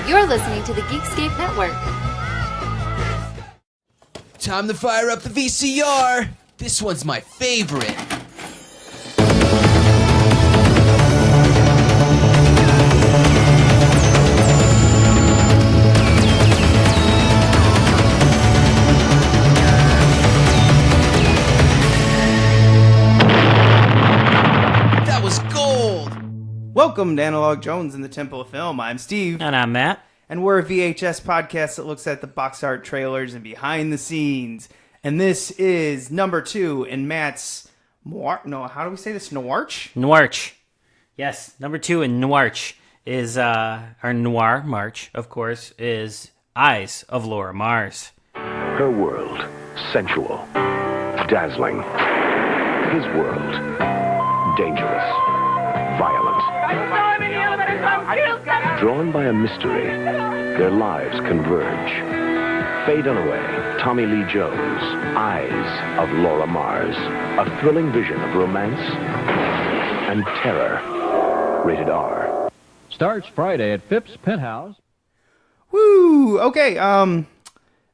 You're listening to the Geekscape Network. Time to fire up the VCR. This one's my favorite. That was gold. Welcome to Analog Jones in the Temple of Film. I'm Steve. And I'm Matt. And we're a VHS podcast that looks at the box art trailers and behind the scenes. And this is number 2 in Matt's how do we say this? Noirch. Yes, number 2 in Noirch is our noir march, of course, is Eyes of Laura Mars. Her world, sensual, dazzling. His world, dangerous, violent. Drawn by a mystery, their lives converge. Faye Dunaway, Tommy Lee Jones, Eyes of Laura Mars. A thrilling vision of romance and terror. Rated R. Starts Friday at Phipps Penthouse. Woo! Okay,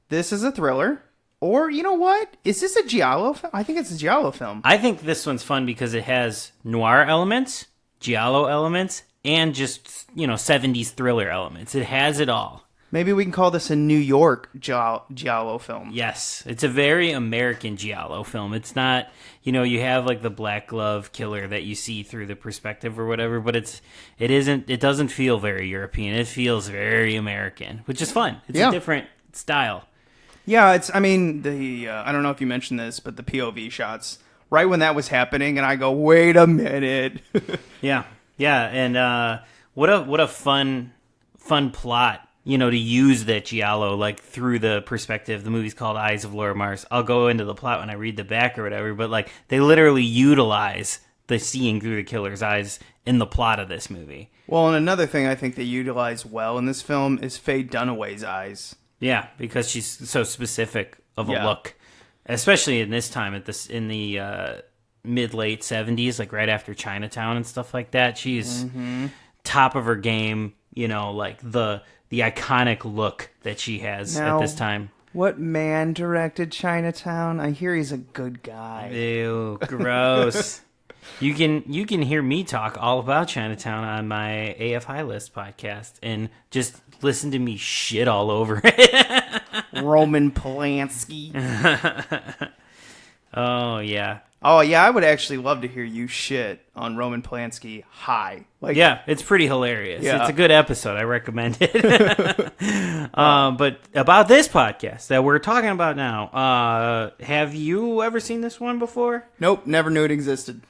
this is a thriller. Or, you know what? Is this a giallo film? I think it's a giallo film. I think this one's fun because it has noir elements, giallo elements, and just, 70s thriller elements. It has it all. Maybe we can call this a New York giallo film. Yes, it's a very American giallo film. It's not, you have like the black glove killer that you see through the perspective or whatever, but it doesn't feel very European. It feels very American, which is fun. It's a different style. Yeah, I don't know if you mentioned this, but the POV shots, right when that was happening, and I go, wait a minute. Yeah, and what a fun plot, to use that giallo, like, through the perspective. The movie's called Eyes of Laura Mars. I'll go into the plot when I read the back or whatever, but, like, they literally utilize the seeing through the killer's eyes in the plot of this movie. Well, and another thing I think they utilize well in this film is Faye Dunaway's eyes. Yeah, because she's so specific of a look, especially in this time in the mid-late 70s, like right after Chinatown and stuff like that. She's top of her game, like the iconic look that she has at this time. What man directed Chinatown? I hear he's a good guy. Ew, gross. You can hear me talk all about Chinatown on my AF High List podcast and just listen to me shit all over it. Roman Polanski. Oh, yeah. Oh, yeah, I would actually love to hear you shit on Roman Polanski high. Yeah, it's pretty hilarious. Yeah. It's a good episode. I recommend it. But about this podcast that we're talking about now, have you ever seen this one before? Nope, never knew it existed.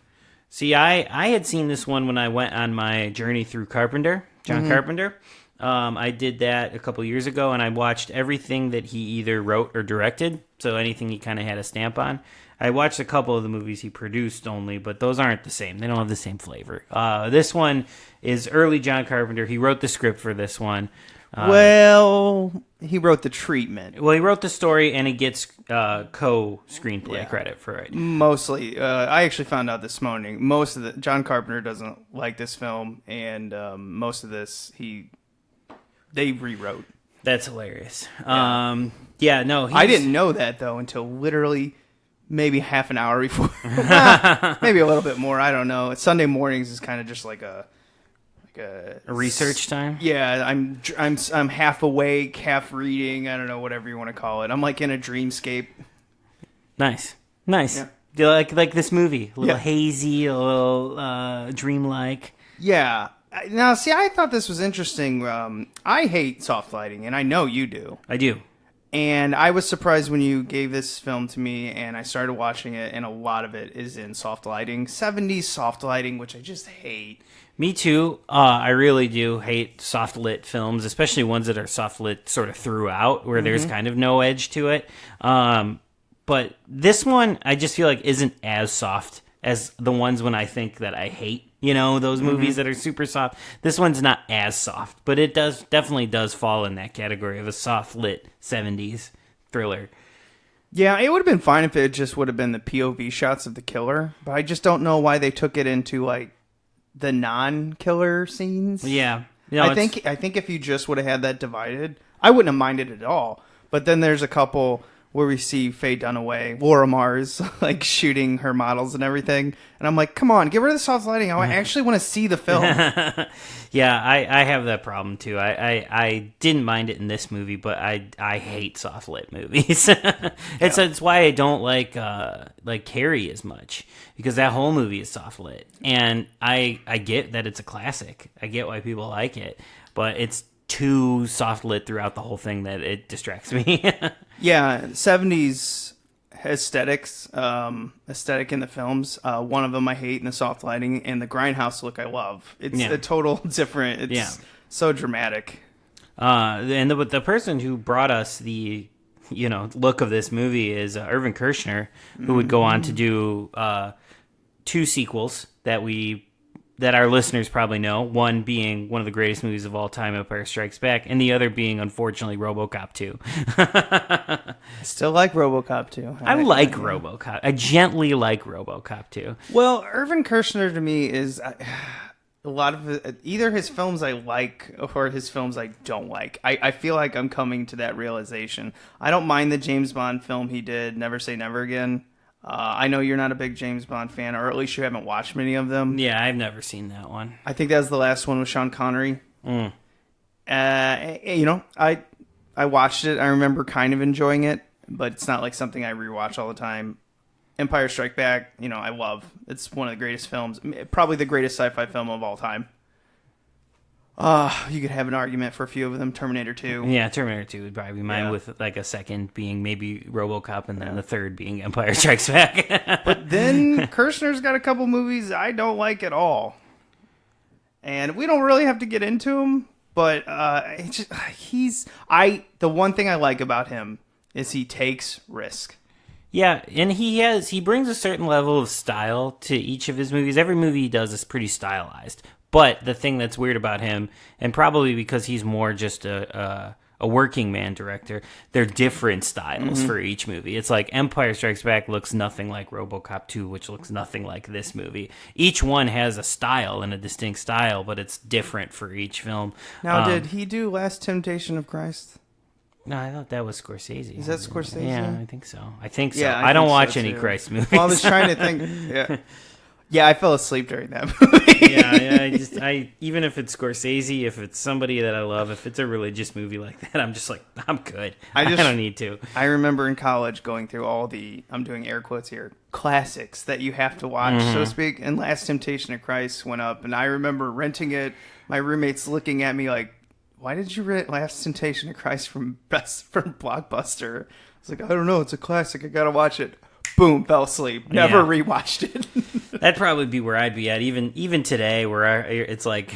See, I had seen this one when I went on my journey through Carpenter, John Carpenter. I did that a couple years ago, and I watched everything that he either wrote or directed, so anything he kind of had a stamp on. I watched a couple of the movies he produced only, but those aren't the same. They don't have the same flavor. This one is early John Carpenter. He wrote the script for this one. He wrote the treatment. Well, he wrote the story, and he gets co-screenplay credit for it. Mostly. I actually found out this morning, John Carpenter doesn't like this film, and most of this, they rewrote. That's hilarious. Yeah. I didn't know that, though, until literally maybe half an hour before. Maybe a little bit more. I don't know. Sunday mornings is kind of just like a research time. Yeah, I'm half awake, half reading. I don't know, whatever you want to call it. I'm like in a dreamscape. Nice. Yeah. Do you like this movie? A little hazy, a little dreamlike. Yeah. Now, see, I thought this was interesting. I hate soft lighting, and I know you do. I do. And I was surprised when you gave this film to me, and I started watching it, and a lot of it is in soft lighting. 70s soft lighting, which I just hate. Me too. I really do hate soft lit films, especially ones that are soft lit sort of throughout, where there's kind of no edge to it. But this one, I just feel like isn't as soft as the ones when I think that I hate. Those movies that are super soft. This one's not as soft, but it definitely does fall in that category of a soft lit 70s thriller. Yeah, it would have been fine if it just would have been the POV shots of the killer, but I just don't know why they took it into like the non-killer scenes. Yeah. I think if you just would have had that divided, I wouldn't have minded at all. But then there's a couple where we see Faye Dunaway, Laura Mars, like shooting her models and everything. And I'm like, come on, get rid of the soft lighting. I actually want to see the film. Yeah, I have that problem too. I didn't mind it in this movie, but I hate soft lit movies. It's why I don't like Carrie as much, because that whole movie is soft lit. And I get that it's a classic. I get why people like it, but it's too soft lit throughout the whole thing that it distracts me. Yeah, 70s aesthetic in the films. One of them I hate in the soft lighting, and the grindhouse look I love. It's a total different. It's so dramatic. And the person who brought us the look of this movie is Irvin Kershner, who would go on to do 2 sequels that our listeners probably know, one being one of the greatest movies of all time, Empire Strikes Back, and the other being, unfortunately, RoboCop 2. I still like RoboCop 2. I like RoboCop. I gently like RoboCop 2. Well, Irvin Kershner to me is a lot of either his films I like or his films I don't like. I feel like I'm coming to that realization. I don't mind the James Bond film he did, Never Say Never Again. I know you're not a big James Bond fan, or at least you haven't watched many of them. Yeah, I've never seen that one. I think that was the last one with Sean Connery. I watched it. I remember kind of enjoying it, but it's not like something I rewatch all the time. Empire Strikes Back, I love. It's one of the greatest films, probably the greatest sci-fi film of all time. You could have an argument for a few of them. Terminator 2. Yeah, Terminator 2 would probably be mine, with like a second being maybe RoboCop, and then the third being Empire Strikes Back. But then Kershner's got a couple movies I don't like at all. And we don't really have to get into them, but the one thing I like about him is he takes risk. Yeah, and he brings a certain level of style to each of his movies. Every movie he does is pretty stylized. But the thing that's weird about him, and probably because he's more just a working man director, they're different styles for each movie. It's like Empire Strikes Back looks nothing like RoboCop 2, which looks nothing like this movie. Each one has a style and a distinct style, but it's different for each film. Now, did he do Last Temptation of Christ? No, I thought that was Scorsese. Is that Scorsese? Yeah, I think so. Yeah, I don't watch any Christ movies. Well, I was trying to think. Yeah, I fell asleep during that movie. I even if it's Scorsese, if it's somebody that I love, if it's a religious movie like that, I'm just like, I'm good. I don't need to. I remember in college going through all the, I'm doing air quotes here, classics that you have to watch, so to speak, and Last Temptation of Christ went up, and I remember renting it, my roommates looking at me like, why did you rent Last Temptation of Christ from Blockbuster? I was like, I don't know, it's a classic, I gotta watch it. Boom, fell asleep. Never rewatched it. That'd probably be where I'd be at. Even today, where it's like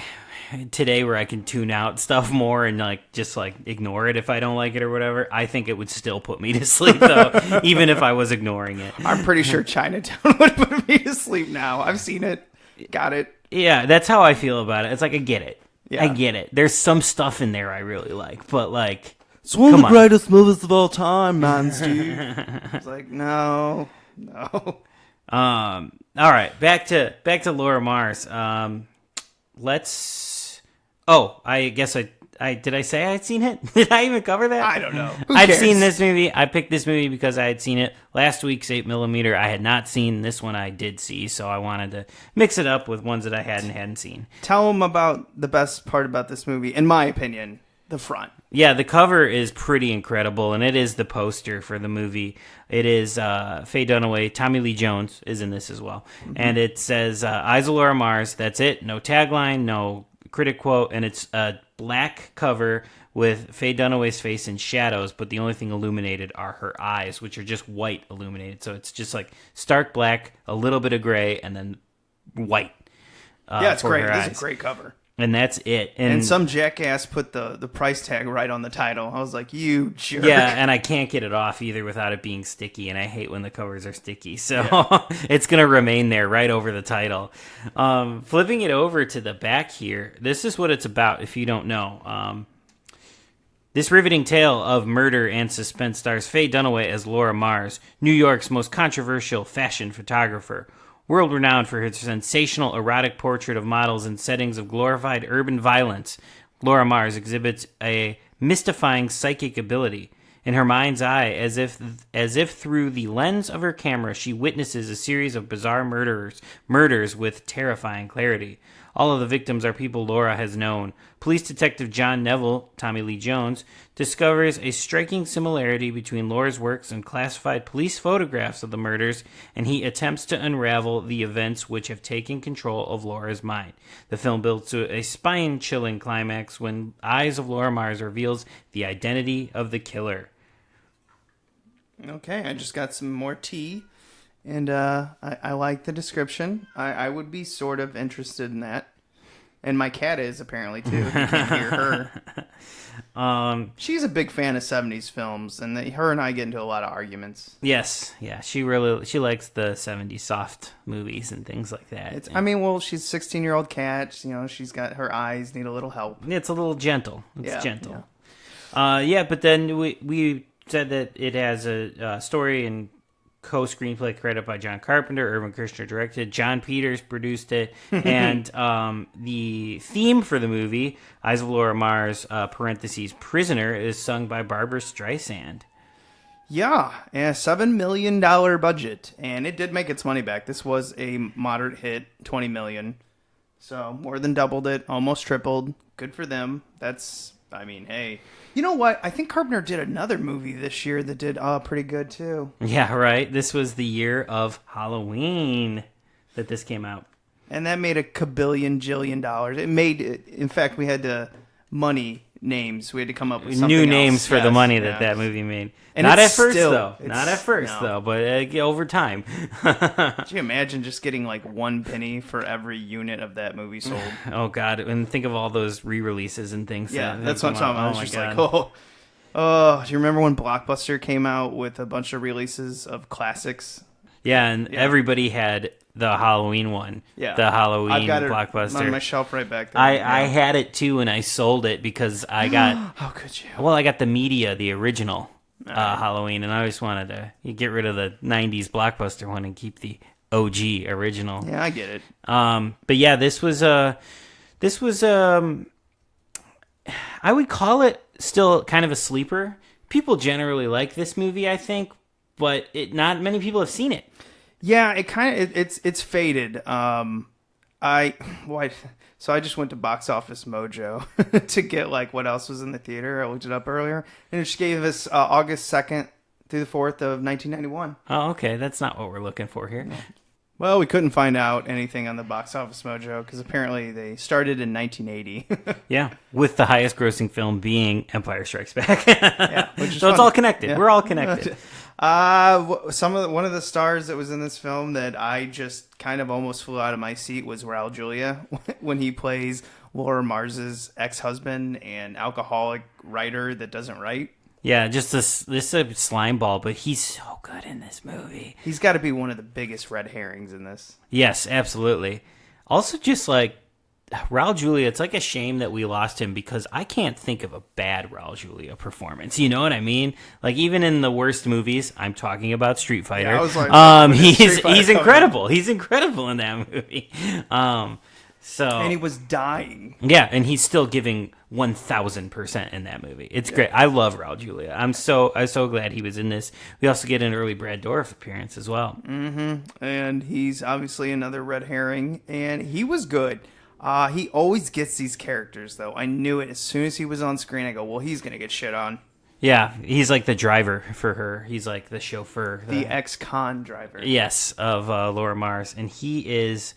today where I can tune out stuff more and just ignore it if I don't like it or whatever. I think it would still put me to sleep though, even if I was ignoring it. I'm pretty sure Chinatown would put me to sleep now. I've seen it, got it. Yeah, that's how I feel about it. It's like I get it. Yeah. I get it. There's some stuff in there I really like, but it's one of the greatest movies of all time, man, Steve. It's like, no. All right, back to Laura Mars. I guess I did I say I had seen it? Did I even cover that? I don't know. I've seen this movie. I picked this movie because I had seen it last week's 8mm. I had not seen this one. I did see, so I wanted to mix it up with ones that I hadn't seen. Tell them about the best part about this movie, in my opinion. The front. Yeah, the cover is pretty incredible, and it is the poster for the movie. It is Faye Dunaway, Tommy Lee Jones is in this as well. And it says, Eyes of Laura Mars, that's it. No tagline, no critic quote, and it's a black cover with Faye Dunaway's face in shadows, but the only thing illuminated are her eyes, which are just white illuminated. So it's just like stark black, a little bit of gray, and then white. It's great. It's a great cover. And that's it. And some jackass put the price tag right on the title. I was like, you jerk. Yeah, and I can't get it off either without it being sticky, and I hate when the covers are sticky. So it's going to remain there right over the title. Flipping it over to the back here, this is what it's about if you don't know. This riveting tale of murder and suspense stars Faye Dunaway as Laura Mars, New York's most controversial fashion photographer. World-renowned for her sensational erotic portrait of models in settings of glorified urban violence. Laura Mars exhibits a mystifying psychic ability. In her mind's eye, as if through the lens of her camera, she witnesses a series of bizarre murders with terrifying clarity. All of the victims are people Laura has known. Police Detective John Neville, Tommy Lee Jones, discovers a striking similarity between Laura's works and classified police photographs of the murders, and he attempts to unravel the events which have taken control of Laura's mind. The film builds to a spine-chilling climax when Eyes of Laura Mars reveals the identity of the killer. Okay, I just got some more tea. And I like the description. I would be sort of interested in that. And my cat is, apparently, too. If you can't hear her. She's a big fan of 70s films, and her and I get into a lot of arguments. Yes, yeah. She likes the 70s soft movies and things like that. I mean, well, she's a 16-year-old cat. You know, she's got her eyes need a little help. It's a little gentle. It's gentle. Yeah. But then we said that it has a story and co-screenplay credit by John Carpenter. Irvin Kershner directed. John Peters produced it. And the theme for the movie, Eyes of Laura Mars, parentheses, Prisoner, is sung by Barbra Streisand. Yeah, a $7 million budget. And it did make its money back. This was a moderate hit, $20 million. So more than doubled it, almost tripled. Good for them. Hey. You know what? I think Carpenter did another movie this year that did pretty good, too. Yeah, right. This was the year of Halloween that this came out. And that made $1,000,000,000. It made, in fact, we had to money names. We had to come up with something new names else. for the money that movie made. And Not at it's first, still- though. it's- Not at first, no. though, but over time. Could you imagine just getting like 1 penny for every unit of that movie sold? Oh, God. And think of all those re-releases and things. Yeah, that that's what I'm come talking out. about. Oh, It's my just God. like, oh, do you remember when Blockbuster came out with a bunch of releases of classics? Yeah, and everybody had the Halloween one. Yeah. The Halloween I've got it Blockbuster. on my shelf right back there. I had it too, and I sold it because I got... How could you? Well, I got the media, the original Halloween, and I always wanted to get rid of the 90s Blockbuster one and keep the OG original. Yeah, I get it. But yeah, this was I would call it still kind of a sleeper. People generally like this movie, I think, but not many people have seen it. Yeah, it's faded. So I just went to Box Office Mojo to get like what else was in the theater. I looked it up earlier, and it just gave us August 2nd through the 4th of 1991. Oh, okay, that's not what we're looking for here. Well, we couldn't find out anything on the Box Office Mojo because apparently they started in 1980. Yeah, with the highest grossing film being Empire Strikes Back. Yeah, which is so it's fun. all connected. Yeah. We're all connected. One of the stars that was in this film that I just kind of almost flew out of my seat was Raúl Juliá when he plays Laura Mars's ex-husband and alcoholic writer that doesn't write. Yeah, just this a slime ball, but he's so good in this movie. He's got to be one of the biggest red herrings in this. Yes, absolutely. Also, just like Raúl Juliá, it's like a shame that we lost him because I can't think of a bad Raúl Juliá performance. You know what I mean? Like even in the worst movies, I'm talking about Street Fighter. Yeah, I was like, he's incredible. He's incredible in that movie. And he was dying. Yeah, and he's still giving 1,000% in that movie. It's great. I love Raúl Juliá. I'm so glad he was in this. We also get an early Brad Dourif appearance as well. Mm-hmm. And he's obviously another red herring, and he was good. He always gets these characters, though. I knew it as soon as he was on screen. I go, well, he's gonna get shit on. Yeah, he's like the driver for her. He's like the chauffeur, the ex-con driver. Yes, of Laura Mars, and he is.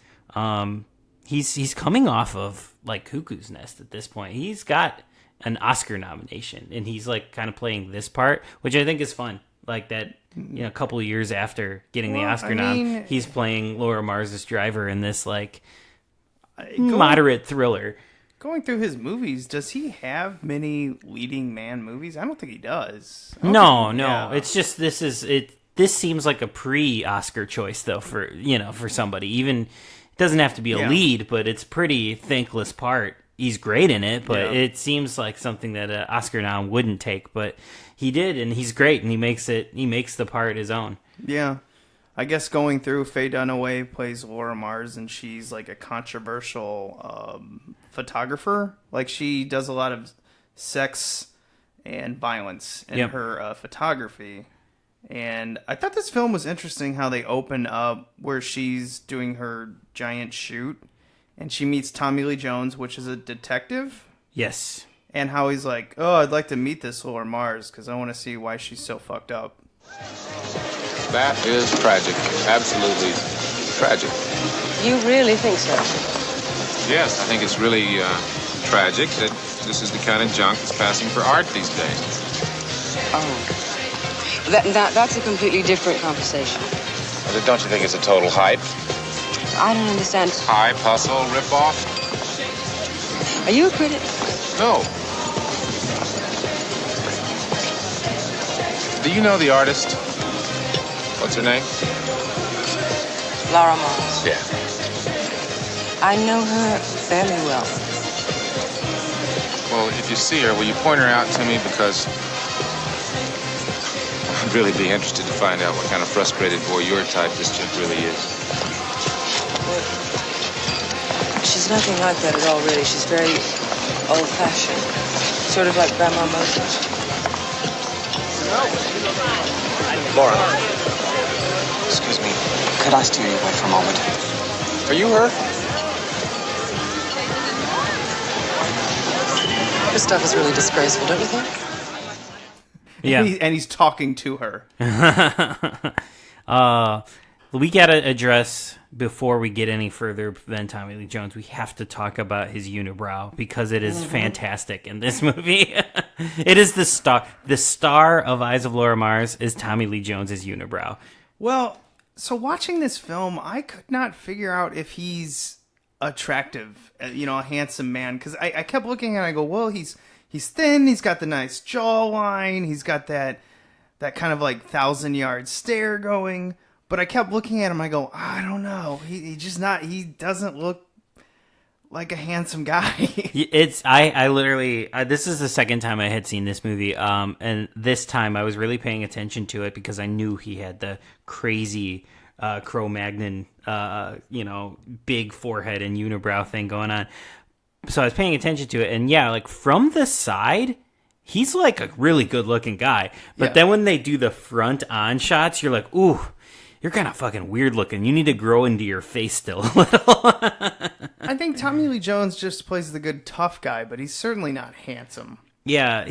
He's coming off of like Cuckoo's Nest at this point. He's got an Oscar nomination, and he's like kind of playing this part, which I think is fun. Like that, a couple of years after getting the Oscar nom, he's playing Laura Mars's driver in this like moderate thriller. Going through his movies, does he have many leading man movies? I don't think he does. No. It's just this seems like a pre-Oscar choice though for somebody. Even it doesn't have to be a lead, but it's pretty thankless part. He's great in it, but it seems like something that an Oscar nom wouldn't take. But he did, and he's great, and he makes the part his own. Yeah. I guess going through, Faye Dunaway plays Laura Mars, and she's like a controversial photographer. Like, she does a lot of sex and violence in her photography. And I thought this film was interesting how they open up where she's doing her giant shoot, and she meets Tommy Lee Jones, which is a detective. Yes. And how he's like, oh, I'd like to meet this Laura Mars because I want to see why she's so fucked up. That is tragic. Absolutely tragic. You really think so? Yes, I think it's really tragic that this is the kind of junk that's passing for art these days. Oh. That's a completely different conversation. Well, don't you think it's a total hype? I don't understand. Hype, hustle, rip-off? Are you a critic? No. Do you know the artist? What's her name? Laura Mars. Yeah. I know her fairly well. Well, if you see her, will you point her out to me? Because I'd really be interested to find out what kind of frustrated voyeur type this chick really is. She's nothing like that at all, really. She's very old-fashioned. Sort of like Grandma Moses. Laura. Excuse me. Could I steal you away for a moment? Are you her? This stuff is really disgraceful, don't you think? Yeah. And he's talking to her. We gotta address, before we get any further than Tommy Lee Jones, we have to talk about his unibrow, because it is fantastic in this movie. It is the star. The star of Eyes of Laura Mars is Tommy Lee Jones' unibrow. Well, so watching this film, I could not figure out if he's attractive, a handsome man, because I kept looking and I go, well, he's thin, he's got the nice jawline, he's got that kind of like 1,000-yard stare going. But I kept looking at him. I go, I don't know. He doesn't look like a handsome guy. I literally, this is the second time I had seen this movie. And this time I was really paying attention to it because I knew he had the crazy Cro-Magnon, big forehead and unibrow thing going on. So I was paying attention to it. And yeah, like from the side, he's like a really good looking guy. But then when they do the front on shots, you're like, ooh, you're kind of fucking weird looking. You need to grow into your face still a little. I think Tommy Lee Jones just plays the good tough guy, but he's certainly not handsome. Yeah,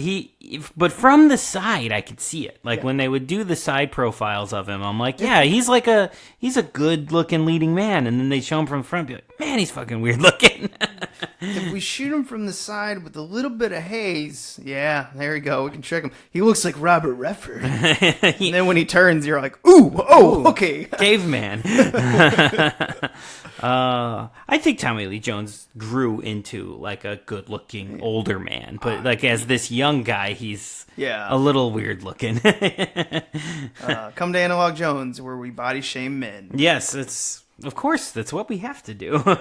but from the side, I could see it. Like when they would do the side profiles of him, I'm like, yeah, he's a good looking leading man. And then they show him from the front, be like, man, he's fucking weird looking. If we shoot him from the side with a little bit of haze, yeah, there we go. We can trick him. He looks like Robert Redford. And then when he turns, you're like, ooh, okay. Caveman. I think Tommy Lee Jones grew into like a good looking older man, but like as this young guy, he's a little weird looking. Come to Analog Jones, where we body shame men. Yes, of course, that's what we have to do. We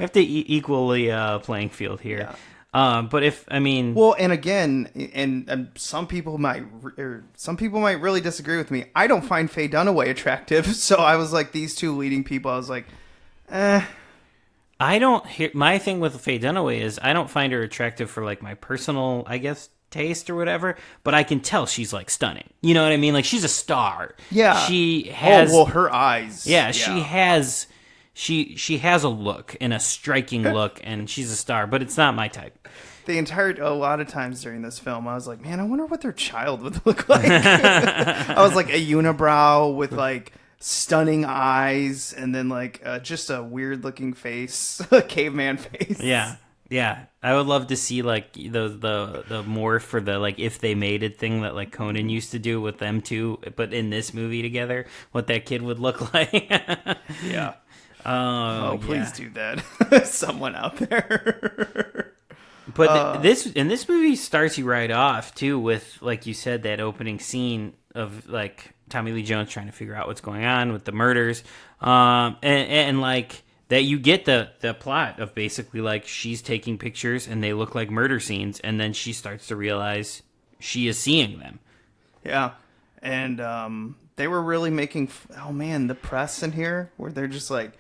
have to equally playing field here. Yeah. But and again, and some people might really disagree with me. I don't find Faye Dunaway attractive, so I was like, these two leading people, I was like, I don't hear. My thing with Faye Dunaway is I don't find her attractive for like my personal, I guess, taste or whatever, but I can tell she's like stunning. You know what I mean? Like she's a star. Yeah. She has her eyes. Yeah, she has a look and a striking look, and she's a star, but it's not my type. A lot of times during this film, I was like, man, I wonder what their child would look like. I was like a unibrow with like stunning eyes and then like just a weird looking face, a caveman face. Yeah, I would love to see like the morph for the like if they made it thing that like Conan used to do with them two, but in this movie together, what that kid would look like. Yeah. Please do that. Someone out there. But this movie starts you right off too with, like you said, that opening scene of like Tommy Lee Jones trying to figure out what's going on with the murders, and like. That you get the plot of basically like she's taking pictures and they look like murder scenes, and then she starts to realize she is seeing them. Yeah, and they were really making, oh man, the press in here, where they're just like,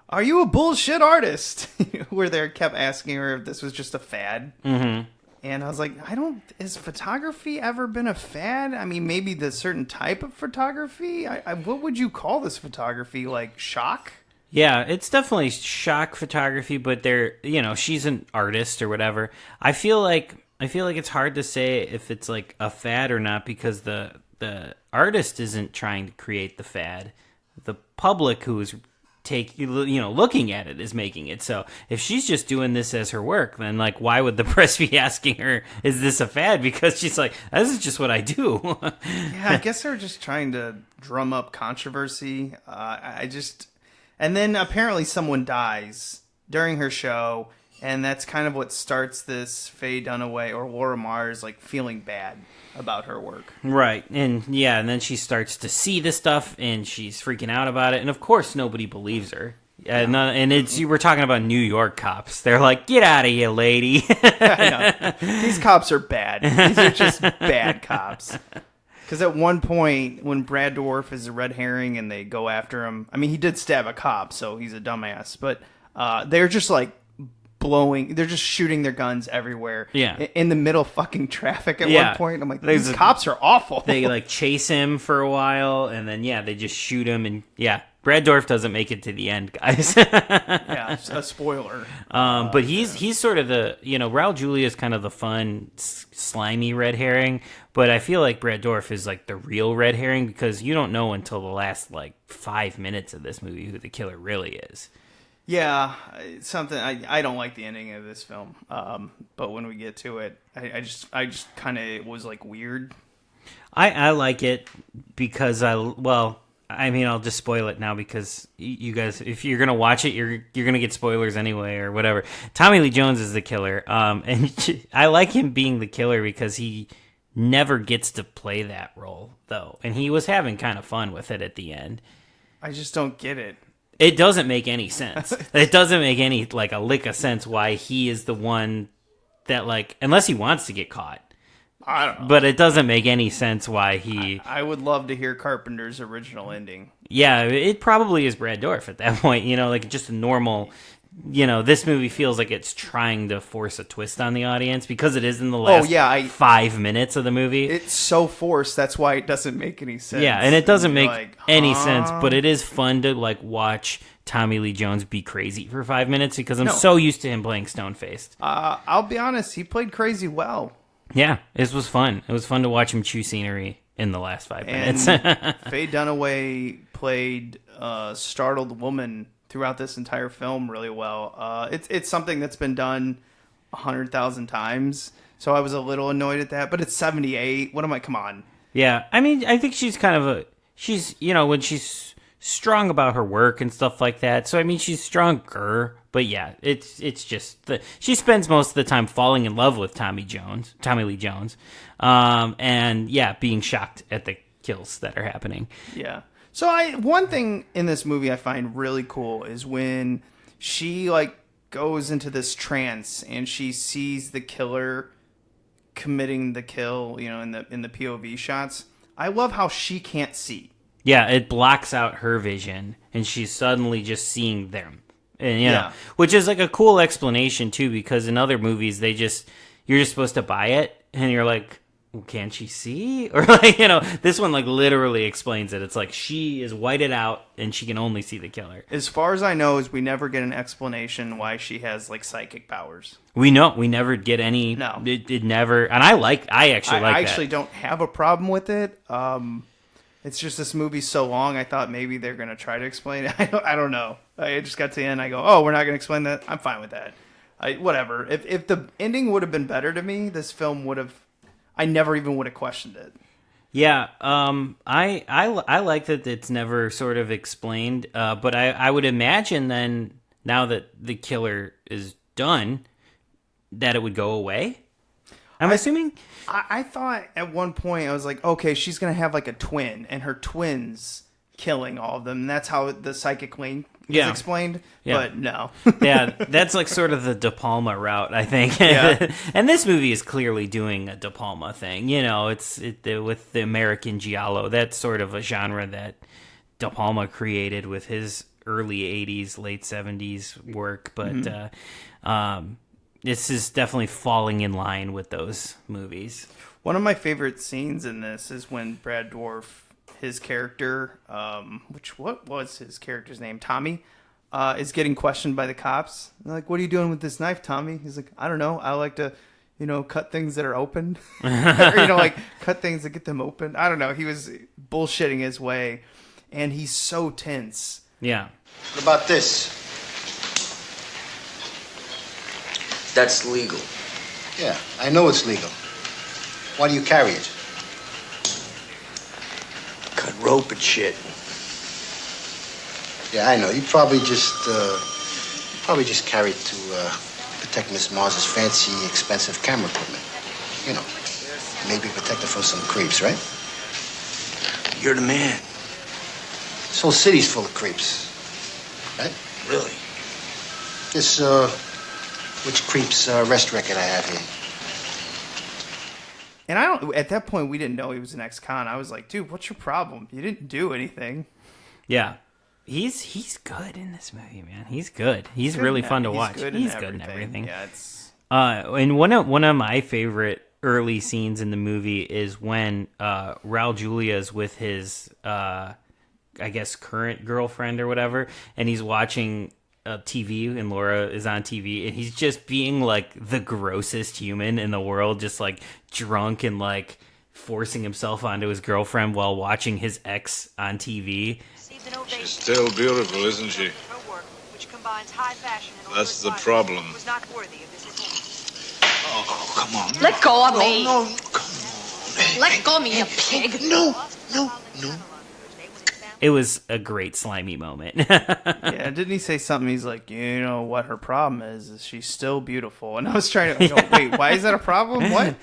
are you a bullshit artist? Where they kept asking her if this was just a fad. Mm-hmm. And I was like, has photography ever been a fad? I mean, maybe the certain type of photography? What would you call this photography? Like shock? Yeah, it's definitely shock photography, but she's an artist or whatever. I feel like it's hard to say if it's like a fad or not, because the artist isn't trying to create the fad. The public who is looking at it is making it. So if she's just doing this as her work, then like why would the press be asking her, is this a fad? Because she's like, this is just what I do. Yeah, I guess they're just trying to drum up controversy. And then apparently someone dies during her show, and that's kind of what starts this Faye Dunaway or Laura Mars like feeling bad about her work. Right. And then she starts to see this stuff and she's freaking out about it. And of course nobody believes her. And we're talking about New York cops. They're like, get out of here, lady. I know. These cops are bad. These are just bad cops. Because at one point, when Brad Dourif is a red herring and they go after him, I mean, he did stab a cop, so he's a dumbass. But they're just like they're just shooting their guns everywhere. Yeah. In the middle of fucking traffic at one point. I'm like, these cops are awful. They like chase him for a while, and then they just shoot him, and Brad Dourif doesn't make it to the end, guys. Yeah, a spoiler. But he's sort of the, Raúl Juliá is kind of the fun, slimy red herring, but I feel like Brad Dourif is like the real red herring, because you don't know until the last like 5 minutes of this movie who the killer really is. Yeah, it's something I don't like the ending of this film. But when we get to it, I just kind of was like weird. I like it because I'll just spoil it now, because you guys, if you're gonna watch it, you're gonna get spoilers anyway or whatever. Tommy Lee Jones is the killer, and I like him being the killer because he never gets to play that role though, and he was having kind of fun with it at the end. I just don't get it. It doesn't make any sense. It doesn't make any like a lick of sense why he is the one that like, unless he wants to get caught. I don't know. But it doesn't make any sense why he... I would love to hear Carpenter's original ending. Yeah, it probably is Brad Dourif at that point, like just a normal... this movie feels like it's trying to force a twist on the audience because it is in the last 5 minutes of the movie. It's so forced, that's why it doesn't make any sense. Yeah, and it doesn't make any sense, but it is fun to like watch Tommy Lee Jones be crazy for 5 minutes because I'm so used to him playing stone-faced. I'll be honest, he played crazy well. Yeah, it was fun. It was fun to watch him chew scenery in the last 5 minutes. Faye Dunaway played a startled woman throughout this entire film really well. It's something that's been done 100,000 times, so I was a little annoyed at that, but it's 78. Come on. Yeah, I mean, I think she's kind of she's, when she's strong about her work and stuff like that, so I mean, she's stronger, but yeah, it's just she spends most of the time falling in love with Tommy Lee Jones, and being shocked at the kills that are happening. Yeah. So one thing in this movie I find really cool is when she like goes into this trance and she sees the killer committing the kill, in the POV shots. I love how she can't see. Yeah, it blocks out her vision and she's suddenly just seeing them. And which is like a cool explanation too, because in other movies you're just supposed to buy it and you're like, well, can't she see? Or like, this one like literally explains it. It's like she is whited out and she can only see the killer. As far as I know, is we never get an explanation why she has like psychic powers. We never get any. No, it never. And I actually don't have a problem with it. It's just this movie's so long. I thought maybe they're gonna try to explain it. I don't know. I just got to the end. I go, oh, we're not gonna explain that. I'm fine with that. Whatever. If the ending would have been better to me, this film would have. I never even would have questioned it. Yeah, I like that it's never sort of explained, but I would imagine then, now that the killer is done, that it would go away? I'm assuming? I thought at one point, I was like, okay, she's going to have like a twin, and her twins killing all of them. And that's how the psychic link is explained. Yeah. But no. Yeah, that's like sort of the De Palma route, I think. Yeah. And this movie is clearly doing a De Palma thing. You know, with the American giallo. That's sort of a genre that De Palma created with his early 80s, late 70s work. But this is definitely falling in line with those movies. One of my favorite scenes in this is when Brad Dourif, his character, what was his character's name? Tommy, is getting questioned by the cops. They're like, "What are you doing with this knife, Tommy?" He's like, "I don't know. I like to, cut things that are open, or, like cut things that get them open." I don't know. He was bullshitting his way, and he's so tense. Yeah. What about this? That's legal. Yeah, I know it's legal. Why do you carry it? Cut rope and shit. Yeah, I know. You probably just carry it to protect Miss Mars's fancy, expensive camera equipment. Maybe protect her from some creeps, right? You're the man. This whole city's full of creeps, right? Really? This, which creep's arrest record I have here? And at that point, we didn't know he was an ex-con. I was like, dude, what's your problem? You didn't do anything. Yeah. He's good in this movie, man. He's good. He's really fun to watch. He's good in everything. Yeah, it's... And one of my favorite early scenes in the movie is when Raúl Juliá is with his, I guess, current girlfriend or whatever, and he's watching TV, and Laura is on TV, and he's just being like the grossest human in the world, just like drunk and like forcing himself onto his girlfriend while watching his ex on TV. She's still beautiful, isn't she? That's the problem. Oh, come on. Let go of me. No, come on. Let go of me, you pig. No. It was a great slimy moment. Yeah, didn't he say something? He's like, what her problem is she's still beautiful. And I was trying to go, wait, why is that a problem? What?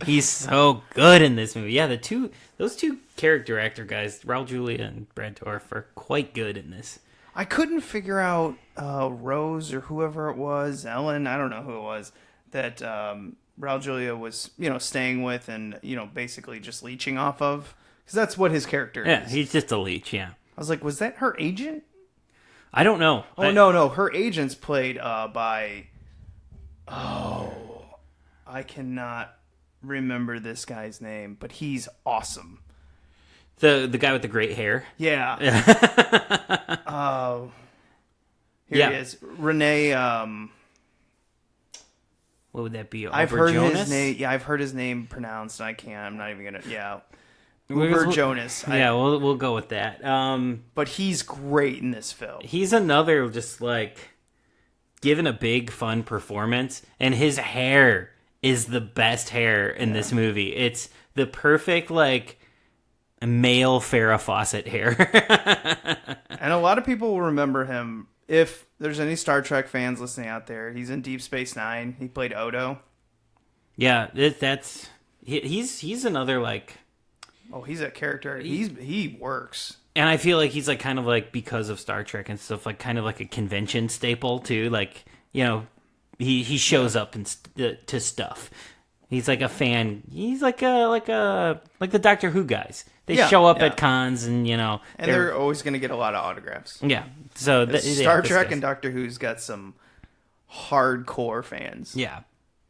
He's so good in this movie. Yeah, those two character actor guys, Raúl Juliá and Brad Dourif, are quite good in this. I couldn't figure out Rose or whoever it was, Ellen, I don't know who it was, that Raúl Juliá was, staying with and, basically just leeching off of. Because that's what his character is. Yeah, he's just a leech, yeah. I was like, was that her agent? I don't know. Oh, no. Her agent's played by... Oh, I cannot remember this guy's name, but he's awesome. The guy with the great hair? Yeah. Here he is. René... what would that be? I've heard his name. Yeah, I've heard his name pronounced, and I can't. I'm not even going to... Yeah. Auberjonois. Yeah, we'll go with that. But he's great in this film. He's another just like given a big fun performance, and his hair is the best hair in this movie. It's the perfect like male Farrah Fawcett hair. And a lot of people will remember him if there's any Star Trek fans listening out there. He's in Deep Space Nine. He played Odo. Yeah, he's another like. Oh, he's a character. He works. And I feel like he's like kind of like, because of Star Trek and stuff, like kind of like a convention staple too. Like, he shows up to stuff. He's like a fan. He's like the Doctor Who guys. They show up at cons and and they're always going to get a lot of autographs. Yeah. So Star Trek and Doctor Who's got some hardcore fans. Yeah.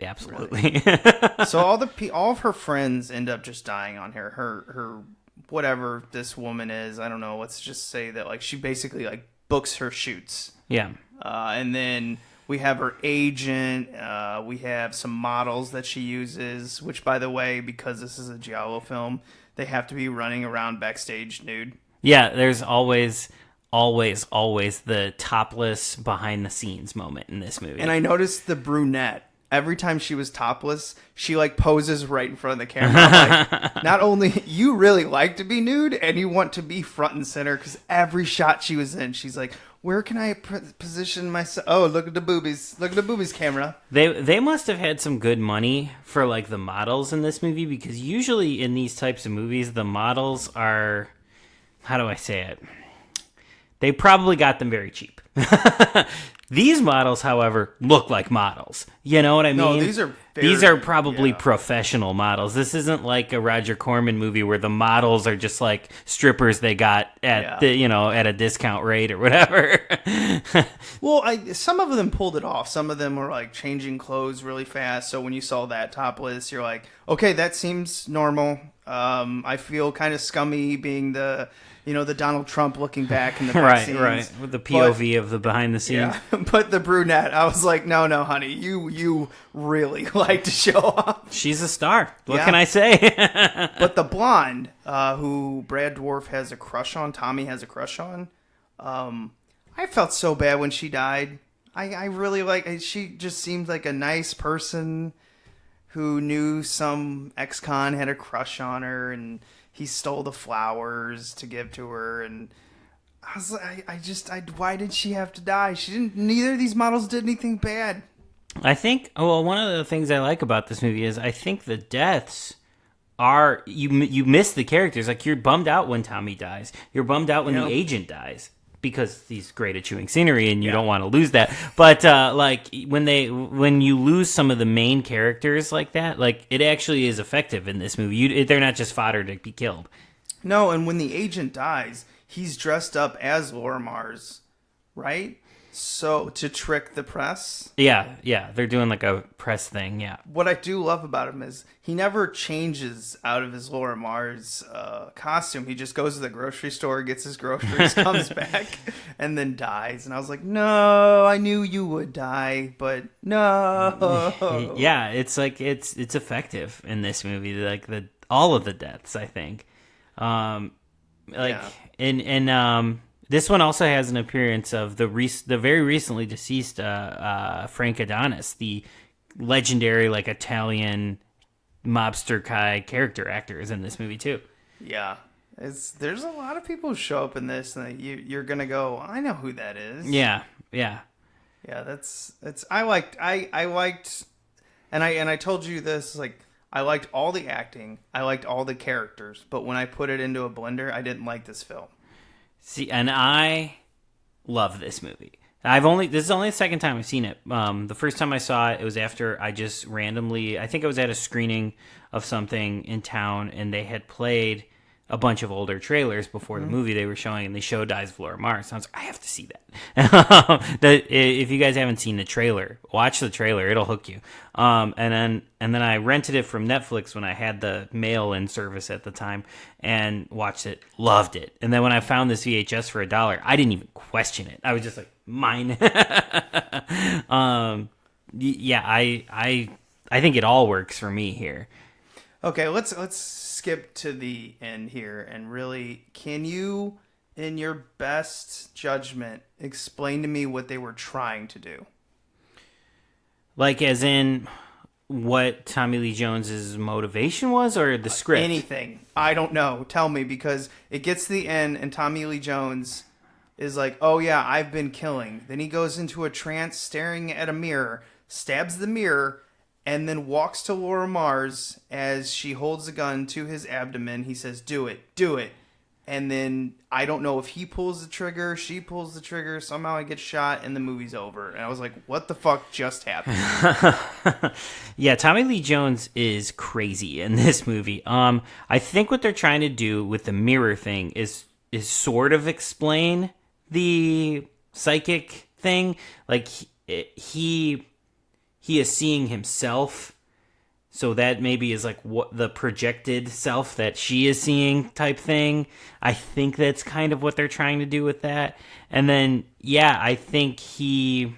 Absolutely. Really. So all of her friends end up just dying on her. Her whatever this woman is, I don't know. Let's just say that like she basically like books her shoots. Yeah. And then we have her agent. We have some models that she uses. Which, by the way, because this is a giallo film, they have to be running around backstage nude. Yeah. There's always the topless behind the scenes moment in this movie. And I noticed the brunette. Every time she was topless, she like poses right in front of the camera. Like, not only you really like to be nude and you want to be front and center, because every shot she was in, she's like, where can I position myself? Oh, look at the boobies. Look at the boobies camera. They must have had some good money for like the models in this movie, because usually in these types of movies, the models are how do I say it? They probably got them very cheap. These models, however, look like models. You know what I mean? No, these are probably professional models. This isn't like a Roger Corman movie where the models are just like strippers they got at at a discount rate or whatever. Well, some of them pulled it off. Some of them were like changing clothes really fast. So when you saw that topless, you're like, okay, that seems normal. I feel kind of scummy being the Donald Trump looking back in the back scenes. Right, with the POV of the behind the scenes. Yeah. But the brunette, I was like, no, honey, you really like to show off. She's a star. What can I say? But the blonde, who Brad Dourif has a crush on, Tommy has a crush on, I felt so bad when she died. I really she just seemed like a nice person who knew some ex-con had a crush on her, and he stole the flowers to give to her, and I was like, why did she have to die? Neither of these models did anything bad. I think, one of the things I like about this movie is I think the deaths are, you miss the characters. Like, you're bummed out when Tommy dies. You're bummed out when the agent dies, because he's great at chewing scenery and you don't want to lose that. But when you lose some of the main characters like that, like, it actually is effective in this movie. They're not just fodder to be killed. No, and when the agent dies, he's dressed up as Laura Mars, right? So, to trick the press? Yeah, they're doing like a press thing, yeah. What I do love about him is he never changes out of his Laura Mars costume. He just goes to the grocery store, gets his groceries, comes back, and then dies. And I was like, no, I knew you would die, but no. Yeah, it's like, it's effective in this movie, like all of the deaths, I think. This one also has an appearance of the very recently deceased Frank Adonis, the legendary like Italian mobster guy character actor, is in this movie too. Yeah, there's a lot of people who show up in this, and you're gonna go, I know who that is. Yeah. That's I liked, and I told you this, like, I liked all the acting, I liked all the characters, but when I put it into a blender, I didn't like this film. See, and I love this movie. This is only the second time I've seen it. The first time I saw it was after I just randomly, I think I was at a screening of something in town, and they had played a bunch of older trailers before the movie they were showing, and they showed Eyes of Laura Mars. So I was like, I have to see that. If you guys haven't seen the trailer, watch the trailer. It'll hook you. And then I rented it from Netflix when I had the mail-in service at the time, and watched it. Loved it. And then when I found this VHS for $1, I didn't even question it. I was just like, mine. Yeah, I think it all works for me here. Okay, let's skip to the end here, and really, can you, in your best judgment, explain to me what they were trying to do? Like, as in what Tommy Lee Jones's motivation was, or the script? Anything. I don't know. Tell me, because it gets to the end, and Tommy Lee Jones is like, oh yeah, I've been killing. Then he goes into a trance, staring at a mirror, stabs the mirror, and then walks to Laura Mars as she holds a gun to his abdomen. He says, do it. And then I don't know if he pulls the trigger, she pulls the trigger, somehow I get shot, and the movie's over. And I was like, what the fuck just happened? Yeah, Tommy Lee Jones is crazy in this movie. I think what they're trying to do with the mirror thing is sort of explain the psychic thing. Like, he is seeing himself, so that maybe is like what the projected self that she is seeing type thing. I think that's kind of what they're trying to do with that. And then, yeah, I think in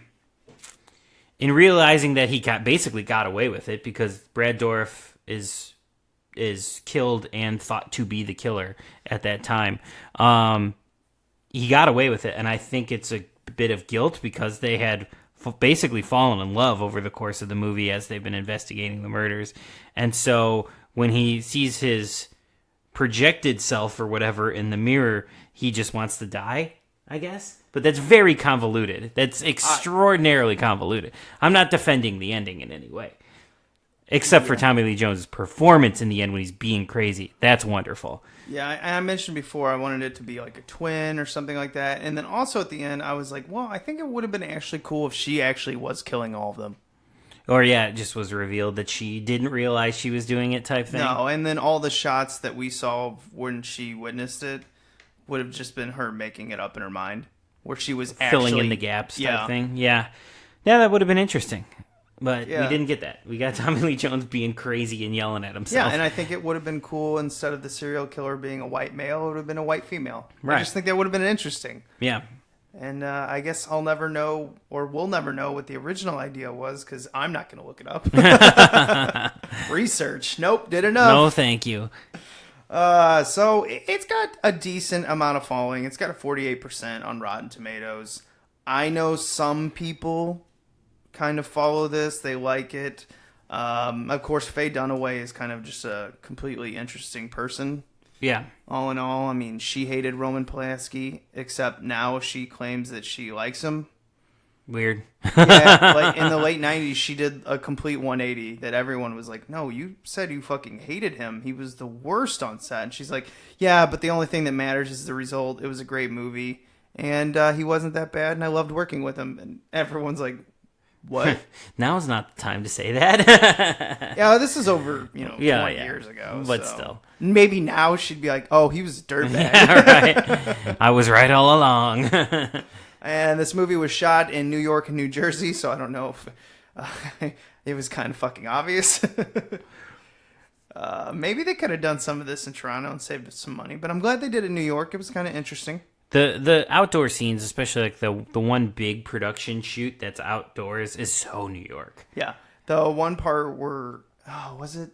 realizing that he basically got away with it, because Brad Dourif is killed and thought to be the killer at that time. He got away with it, and I think it's a bit of guilt because they had basically fallen in love over the course of the movie as they've been investigating the murders. And so when he sees his projected self or whatever in the mirror, he just wants to die, I guess. But that's very convoluted. That's extraordinarily convoluted. I'm not defending the ending in any way. Except for Tommy Lee Jones' performance in the end when he's being crazy. That's wonderful. Yeah, I mentioned before I wanted it to be like a twin or something like that. And then also at the end, I was like, well, I think it would have been actually cool if she actually was killing all of them. Or, yeah, it just was revealed that she didn't realize she was doing it type thing. No, and then all the shots that we saw when she witnessed it would have just been her making it up in her mind. Where she was filling in the gaps type thing. Yeah. Yeah, that would have been interesting. But we didn't get that. We got Tommy Lee Jones being crazy and yelling at himself. Yeah, and I think it would have been cool instead of the serial killer being a white male, it would have been a white female. Right. I just think that would have been interesting. Yeah. And I guess I'll never know, or we'll never know what the original idea was, because I'm not going to look it up. Research. Nope, did enough. No, thank you. So it's got a decent amount of following. It's got a 48% on Rotten Tomatoes. I know some people kind of follow this. They like it. Of course, Faye Dunaway is kind of just a completely interesting person. Yeah. All in all, I mean, she hated Roman Polanski, except now she claims that she likes him. Weird. Yeah, like in the late 90s, she did a complete 180 that everyone was like, no, you said you fucking hated him. He was the worst on set. And she's like, yeah, but the only thing that matters is the result. It was a great movie. And he wasn't that bad, and I loved working with him. And everyone's like, what? Now is not the time to say that. Yeah, this is over, 20 years ago. But so. still. Maybe now she'd be like, oh, he was a dirtbag. Yeah, right. I was right all along. And this movie was shot in New York and New Jersey, so I don't know if it was kind of fucking obvious. Maybe they could have done some of this in Toronto and saved some money, but I'm glad they did it in New York. It was kind of interesting. The outdoor scenes, especially like the one big production shoot that's outdoors, is so New York. Yeah, the one part where was it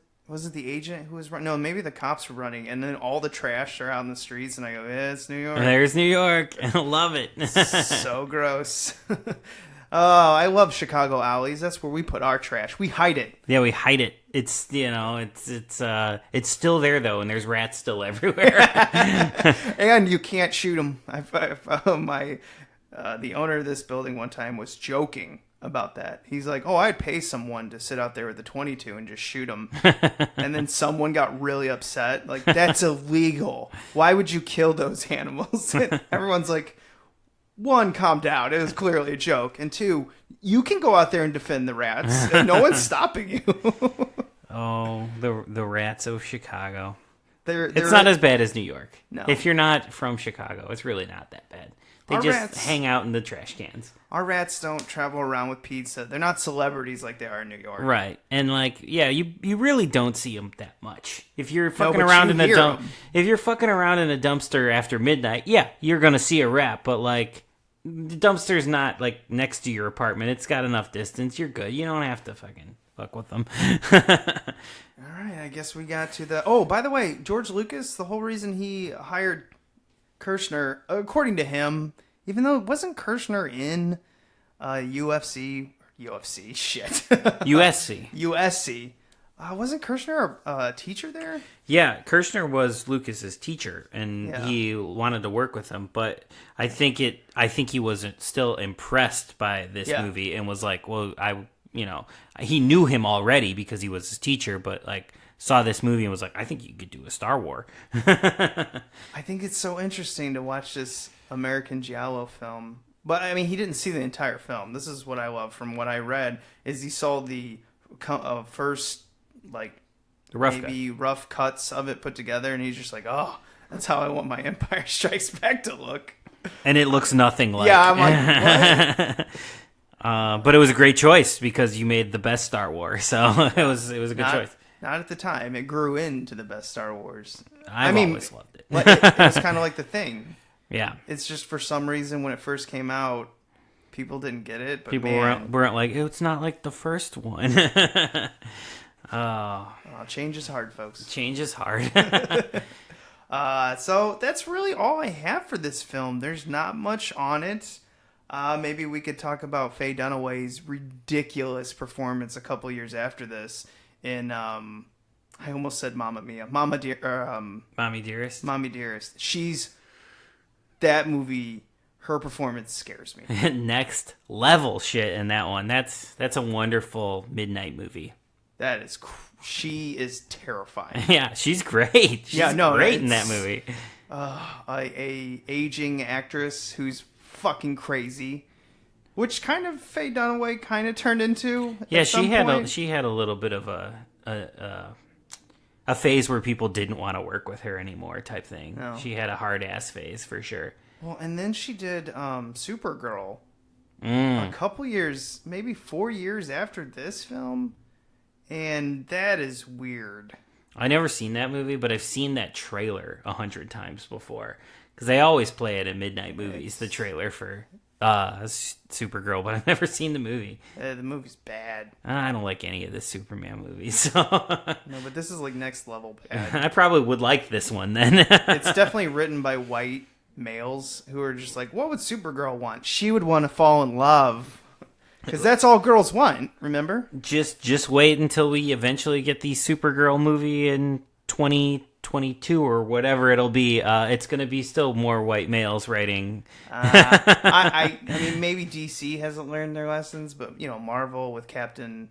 the agent who was running? No, maybe the cops were running, and then all the trash are out in the streets, and I go, yeah, it's New York. There's New York. I love it. So gross. Oh, I love Chicago alleys. That's where we put our trash. We hide it. Yeah, we hide it. It's it's still there though, and there's rats still everywhere. And you can't shoot them. The owner of this building one time was joking about that. He's like, "Oh, I'd pay someone to sit out there with a 22 and just shoot them." And then someone got really upset. Like, that's illegal. Why would you kill those animals? And everyone's like, one, calm down. It was clearly a joke. And two, you can go out there and defend the rats. And no one's stopping you. Oh, the rats of Chicago. It's not as bad as New York. No. If you're not from Chicago, it's really not that bad. They just hang out in the trash cans. Our rats don't travel around with pizza. They're not celebrities like they are in New York. Right. And you really don't see them that much. If you're fucking around in a if you're fucking around in a dumpster after midnight, yeah, you're going to see a rat, but the dumpster's not next to your apartment. It's got enough distance. You're good. You don't have to fucking fuck with them. All right, I guess we got to the... Oh, by the way, George Lucas, the whole reason he hired Kershner, according to him, even though it wasn't Kershner in USC, shit. USC. Wasn't Kershner a teacher there? Yeah, Kershner was Lucas's teacher, and he wanted to work with him. But I think he was still impressed by this movie and was like, well, he knew him already because he was his teacher, but saw this movie and was like, I think you could do a Star Wars. I think it's so interesting to watch this American Giallo film. But I mean, he didn't see the entire film. This is what I love from what I read is he saw the first rough cuts of it put together, and he's just like, oh, that's how I want my Empire Strikes Back to look. And it looks nothing like. Yeah, I'm like, what? But it was a great choice because you made the best Star Wars, so it was a good choice. Not at the time. It grew into the best Star Wars. I always loved it. It was kind of like The Thing. Yeah. It's just for some reason when it first came out, people didn't get it. But people weren't like, it's not like the first one. Change is hard, folks. Change is hard. So that's really all I have for this film. There's not much on it. Maybe we could talk about Faye Dunaway's ridiculous performance a couple years after this in I almost said Mamma Mia. Mommy Dearest. Mommy Dearest. That movie, her performance scares me. Next level shit in that one. That's a wonderful midnight movie. She is terrifying. Yeah, she's great. She's great in that movie. A aging actress who's fucking crazy, which kind of Faye Dunaway kind of turned into. Yeah, she had a little bit of a phase where people didn't want to work with her anymore, type thing. No. She had a hard ass phase for sure. Well, and then she did Supergirl a couple years, maybe 4 years after this film. And that is weird. I never seen that movie, but I've seen that trailer 100 times before. Because they always play it at midnight movies, the trailer for Supergirl, but I've never seen the movie. The movie's bad. I don't like any of the Superman movies. So. No, but this is like next level bad. I probably would like this one then. It's definitely written by white males who are just like, what would Supergirl want? She would want to fall in love. Because that's all girls want, remember? Just wait until we eventually get the Supergirl movie in 2022 or whatever it'll be. It's going to be still more white males writing. I mean, maybe DC hasn't learned their lessons, but, Marvel with Captain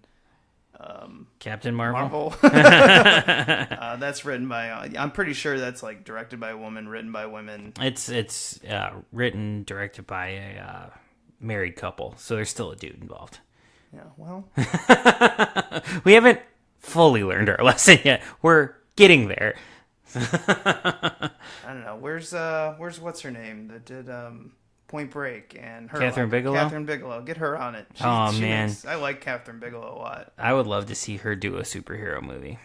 Marvel. That's written by, I'm pretty sure that's like directed by a woman, written by women. It's written, directed by a... married couple, so there's still a dude involved. Yeah, well, we haven't fully learned our lesson yet. We're getting there. I don't know. Where's what's her name that did Point Break and her Catherine Bigelow? Catherine Bigelow. Get her on it. Man, I like Catherine Bigelow a lot. I would love to see her do a superhero movie.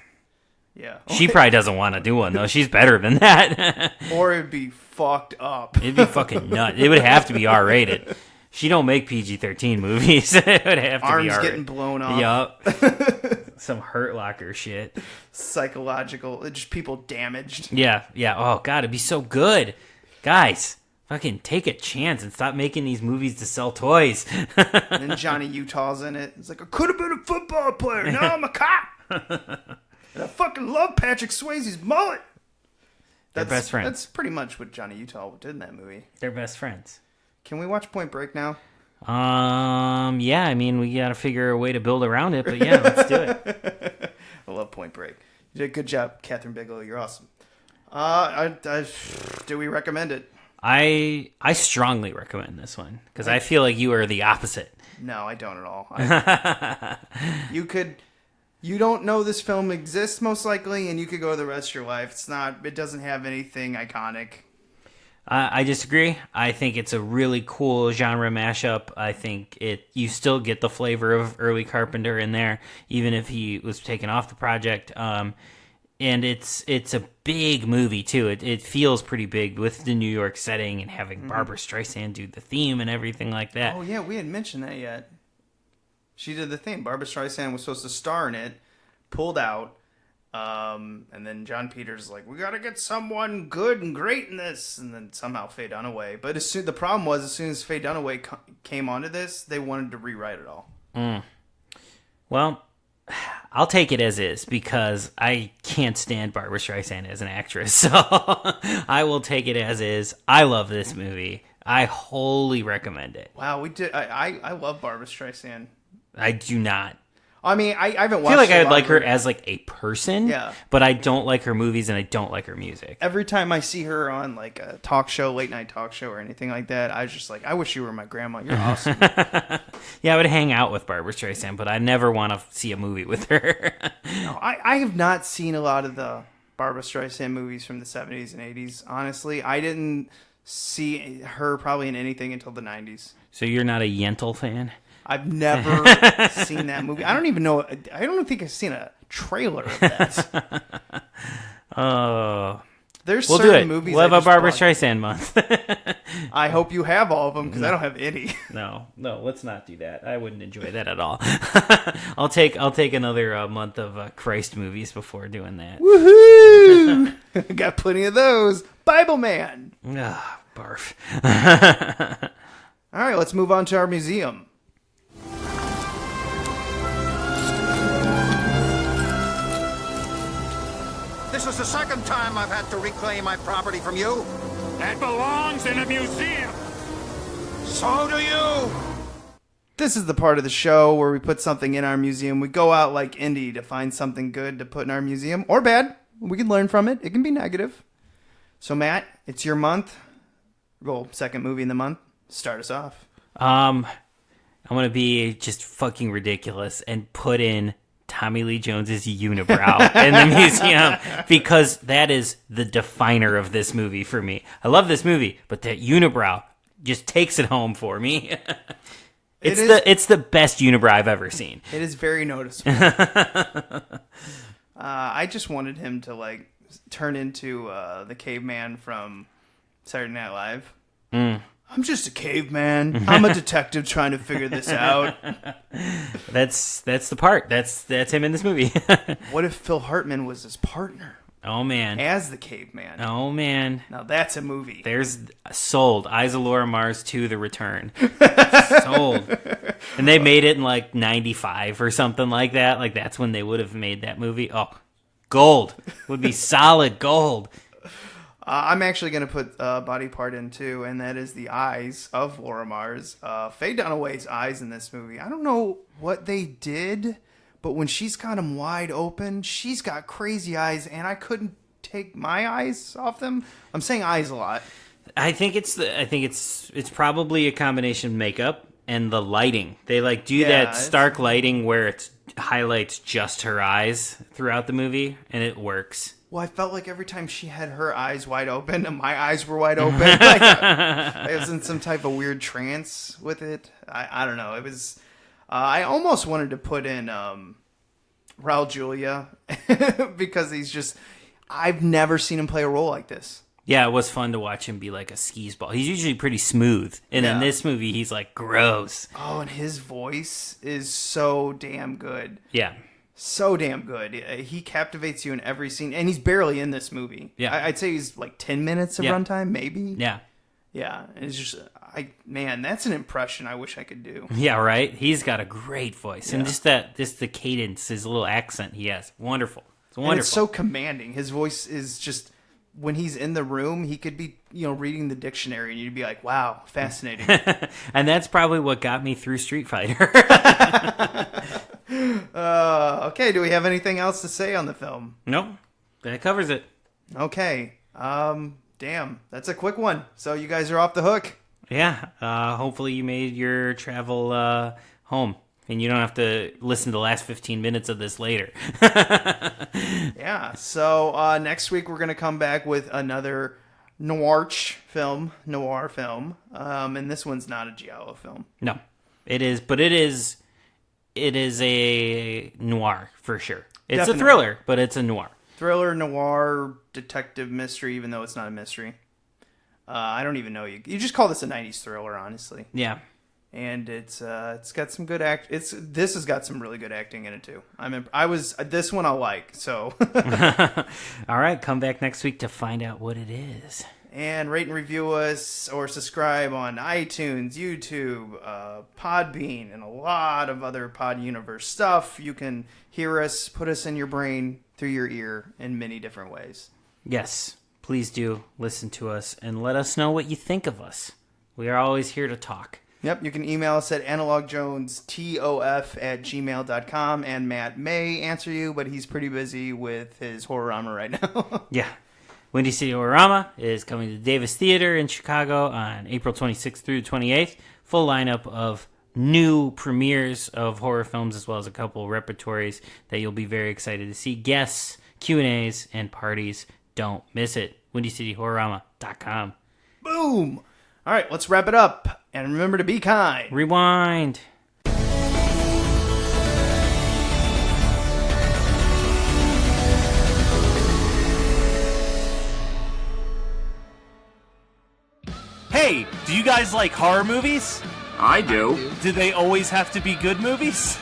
Yeah, she probably doesn't want to do one though. She's better than that. Or it'd be fucked up. It'd be fucking nuts. It would have to be R-rated. She don't make PG-13 movies. It would have to Arms be R-rated. Getting blown off. Yup. Some Hurt Locker shit. Psychological. Just people damaged. Yeah. Oh, God. It'd be so good. Guys, fucking take a chance and stop making these movies to sell toys. And then Johnny Utah's in it. It's like, I could have been a football player. Now I'm a cop. And I fucking love Patrick Swayze's mullet. They're best friends. That's pretty much what Johnny Utah did in that movie. They're best friends. Can we watch Point Break now? Yeah, I mean, we got to figure a way to build around it, but yeah, let's do it. I love Point Break. You did a good job, Catherine Bigelow. You're awesome. Do we recommend it? I strongly recommend this one because I feel like you are the opposite. No, I don't at all. You don't know this film exists most likely, and you could go the rest of your life. It doesn't have anything iconic. I disagree. I think it's a really cool genre mashup. I think you still get the flavor of early Carpenter in there, even if he was taken off the project. And it's a big movie too. It feels pretty big with the New York setting and having Barbra Streisand do the theme and everything like that. Oh yeah, we hadn't mentioned that yet. She did the theme. Barbra Streisand was supposed to star in it, pulled out. And then John Peters is like, we gotta get someone good and great in this, and then somehow Faye Dunaway. But the problem was, as soon as Faye Dunaway came onto this, they wanted to rewrite it all. Well, I'll take it as is because I can't stand Barbra Streisand as an actress, so I will take it as is. I love this movie. I wholly recommend it. Wow, we did. I love Barbra Streisand. I do not. I mean, I haven't watched. I feel like I would like her as like a person, yeah. But I don't like her movies and I don't like her music. Every time I see her on like a talk show, late night talk show or anything like that, I was just like, I wish you were my grandma. You're awesome. Yeah, I would hang out with Barbra Streisand, but I never want to see a movie with her. No, I have not seen a lot of the Barbra Streisand movies from the 70s and 80s. Honestly, I didn't see her probably in anything until the 90s. So you're not a Yentl fan? I've never seen that movie. I don't even know. I don't think I've seen a trailer of that. Oh. There's we'll certain do it. movies. We'll have a Barbra Streisand month. I hope you have all of them because I don't have any. No, let's not do that. I wouldn't enjoy that at all. I'll take another month of Christ movies before doing that. Woohoo! Got plenty of those. Bible Man. Barf. All right, let's move on to our museum. This is the second time I've had to reclaim my property from you. That belongs in a museum. So do you. This is the part of the show where we put something in our museum. We go out like Indy to find something good to put in our museum, or bad. We can learn from it. It can be negative. So, Matt, it's your month. Roll second movie in the month. Start us off. I'm going to be just fucking ridiculous and put in Tommy Lee Jones's unibrow in the museum, because that is the definer of this movie for me. I love this movie, but that unibrow just takes it home for me. It's the best unibrow I've ever seen. It is very noticeable. I just wanted him to like turn into the caveman from Saturday Night Live. I'm just a caveman. I'm a detective trying to figure this out. That's the part. That's him in this movie. What if Phil Hartman was his partner? Oh, man. As the caveman. Oh, man. Now that's a movie. There's sold. Eyes of Laura Mars 2, The Return. Sold. And they made it in like 95 or something like that. Like that's when they would have made that movie. Oh, gold. Would be solid gold. I'm actually going to put a body part in too, and that is the eyes of Laura Mars. Faye Dunaway's eyes in this movie. I don't know what they did, but when she's got them wide open, she's got crazy eyes, and I couldn't take my eyes off them. I'm saying eyes a lot. I think it's probably a combination of makeup and the lighting. They like do that stark lighting where it highlights just her eyes throughout the movie, and it works. Well, I felt like every time she had her eyes wide open and my eyes were wide open, like I was in some type of weird trance with it. I don't know. It was. I almost wanted to put in Raúl Juliá because he's just. I've never seen him play a role like this. Yeah, it was fun to watch him be like a skis ball. He's usually pretty smooth, and in this movie, he's like gross. Oh, and his voice is so damn good. Yeah. So damn good. He captivates you in every scene, and he's barely in this movie. Yeah. I'd say he's like 10 minutes of runtime, maybe. Yeah. Yeah, and it's just, man, that's an impression I wish I could do. Yeah, right? He's got a great voice, and just the cadence, his little accent he has. Wonderful. It's wonderful. And it's so commanding. His voice is just, when he's in the room, he could be, reading the dictionary, and you'd be like, wow, fascinating. And that's probably what got me through Street Fighter. Okay, do we have anything else to say on the film? Nope. That covers it. Okay. Damn, that's a quick one. So you guys are off the hook. Yeah. Hopefully you made your travel home, and you don't have to listen to the last 15 minutes of this later. Yeah. So next week we're going to come back with another noir film. And this one's not a giallo film. No. It is, but it is a noir for sure. It's Definitely. A thriller, but it's a noir. Thriller, noir, detective mystery, even though it's not a mystery. I don't even know. You just call this a 90s thriller, honestly. Yeah. And it's got some good this has got some really good acting in it too. This one I like, so. All right, come back next week to find out what it is. And rate and review us or subscribe on iTunes, YouTube, Podbean, and a lot of other Pod Universe stuff. You can hear us, put us in your brain through your ear in many different ways. Yes, please do listen to us and let us know what you think of us. We are always here to talk. Yep, you can email us at analogjonetof@gmail.com, and Matt may answer you, but he's pretty busy with his Horrorama right now. Yeah. Windy City Horrorama is coming to Davis Theater in Chicago on April 26th through the 28th. Full lineup of new premieres of horror films, as well as a couple repertories that you'll be very excited to see. Guests, Q&As, and parties. Don't miss it. WindyCityHorrorama.com. Boom! All right, let's wrap it up. And remember to be kind. Rewind. Hey, do you guys like horror movies? I do. Do they always have to be good movies?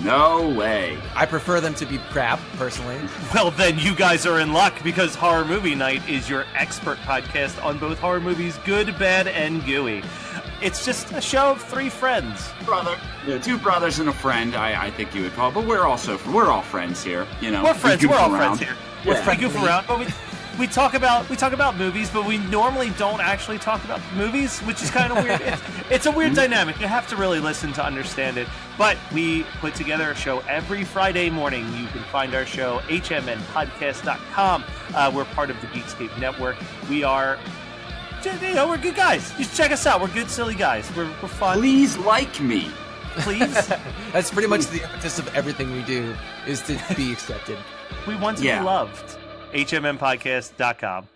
No way. I prefer them to be crap, personally. Well, then you guys are in luck, because Horror Movie Night is your expert podcast on both horror movies, good, bad, and gooey. It's just a show of three friends. Two brothers and a friend, I think you would call it. But we're all friends here, you know. We're friends. We're all friends here. Yeah. We goof around, but we talk about movies, but we normally don't actually talk about movies, which is kind of weird. It's a weird dynamic. You have to really listen to understand it. But we put together a show every Friday morning. You can find our show hmnpodcast.com. We're part of the Geekscape Network. We are, we're good guys. Just check us out. We're good, silly guys. We're fun. Please like me. Please. That's pretty much the impetus of everything we do, is to be accepted. We want to be loved. hmnpodcast.com.